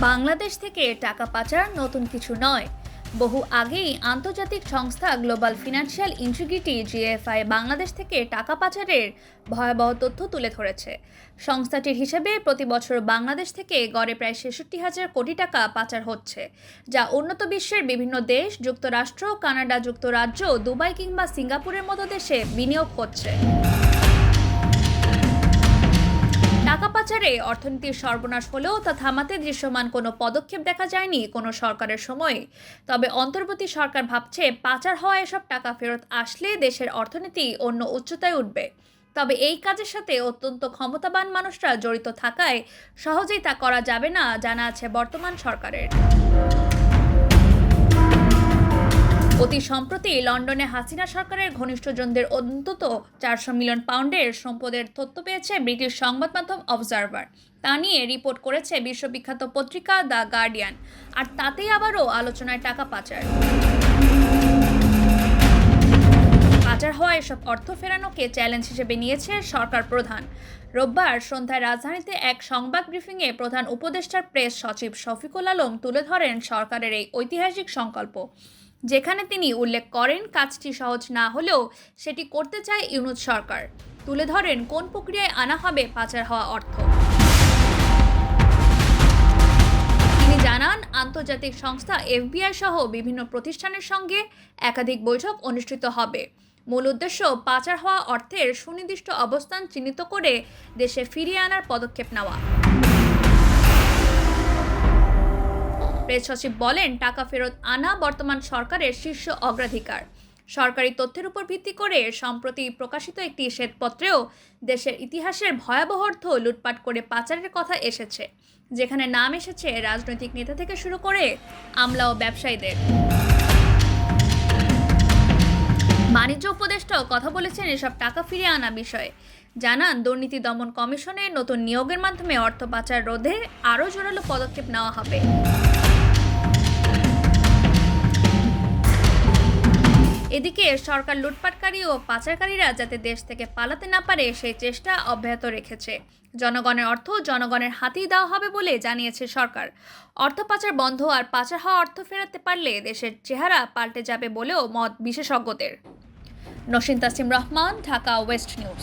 বাংলাদেশ থেকে টাকা পাচার নতুন কিছু নয়। বহু আগেই আন্তর্জাতিক সংস্থা global financial integrity GFI Bangladesh থেকে টাকা পাচারের ভয়াবহ তথ্য তুলে ধরেছে। সংস্থাটির হিসেবে প্রতি বছর বাংলাদেশ থেকে গড়ে প্রায় ৬৬,০০০ কোটি টাকা পাচার হচ্ছে, যা উন্নত বিশ্বের বিভিন্ন দেশ, যুক্তরাষ্ট্র, কানাডা, যুক্তরাজ্য, দুবাই কিংবা সিঙ্গাপুরের মতো দেশে বিনিয়োগ হচ্ছে। টাকা পাচারে অর্থনীতির সর্বনাশ হলেও তা থামাতে দৃশ্যমান কোনো পদক্ষেপ দেখা যায়নি কোনো সরকারের সময়ে। তবে অন্তর্বর্তী সরকার ভাবছে পাচার হওয়া এসব টাকা ফেরত আসলে দেশের অর্থনীতি অন্য উচ্চতায় উঠবে। তবে এই কাজের সাথে অত্যন্ত ক্ষমতাবান মানুষরা জড়িত থাকায় সহজেই তা করা যাবে না জানা আছে বর্তমান সরকারের। অতি সম্প্রতি লন্ডনে হাসিনা সরকারের ঘনিষ্ঠজনদের অন্তত ৪০০ মিলিয়ন পাউন্ডের সম্পদের তথ্য পেয়েছে ব্রিটিশ সংবাদ মাধ্যম অবজারভার। তা নিয়ে রিপোর্ট করেছে বিশ্ববিখ্যাত পত্রিকা দ্য গার্ডিয়ান। আর তাতেই আবারও আলোচনায় টাকা পাচার। পাচার হওয়া এসব অর্থ ফেরানোকে চ্যালেঞ্জ হিসেবে নিয়েছে সরকার প্রধান। রোববার সন্ধ্যায় রাজধানীতে এক সংবাদ ব্রিফিংয়ে প্রধান উপদেষ্টার প্রেস সচিব শফিকুল আলম তুলে ধরেন সরকারের এই ঐতিহাসিক সংকল্প, যেখানে তিনি উল্লেখ করেন কাজটি সহজ না হলেও সেটি করতে চায় ইউনূস সরকার। তুলে ধরেন কোন প্রক্রিয়ায় আনা হবে পাচার হওয়া অর্থ। তিনি জানান, আন্তর্জাতিক সংস্থা এফবিআই সহ বিভিন্ন প্রতিষ্ঠানের সঙ্গে একাধিক বৈঠক অনুষ্ঠিত হবে। মূল উদ্দেশ্য পাচার হওয়া অর্থের সুনির্দিষ্ট অবস্থান চিহ্নিত করে দেশে ফিরিয়ে আনার পদক্ষেপ নেওয়া। প্রেস সচিব বলেন, টাকা ফেরত আনা বর্তমান সরকারের শীর্ষ অগ্রাধিকার। সরকারি তথ্যের উপর ভিত্তি করে সম্প্রতি প্রকাশিত একটি শ্বেতপত্রেও দেশের ইতিহাসের ভয়াবহ অর্থ লুটপাট করে পাচারের কথা এসেছে, যেখানে নাম এসেছে রাজনৈতিক নেতা থেকে শুরু করে আমলা ও ব্যবসায়ীদের। বাণিজ্য উপদেষ্টাও কথা বলেছেন এসব টাকা ফিরিয়ে আনা বিষয়ে। জানান, দুর্নীতি দমন কমিশনের নতুন নিয়োগের মাধ্যমে অর্থ পাচার রোধে আরও জোরালো পদক্ষেপ নেওয়া হবে। এদিকে সরকার লুটপাটকারী ও পাচারকারীরা যাতে দেশ থেকে পালাতে না পারে সেই চেষ্টা অব্যাহত রেখেছে। জনগণের অর্থ জনগণের হাতেই দেওয়া হবে বলে জানিয়েছে সরকার। অর্থ পাচার বন্ধ আর পাচার হওয়া অর্থ ফেরাতে পারলে দেশের চেহারা পাল্টে যাবে বলেও মত বিশেষজ্ঞদের। Naushin Tasim Rahman, Dhaka West news.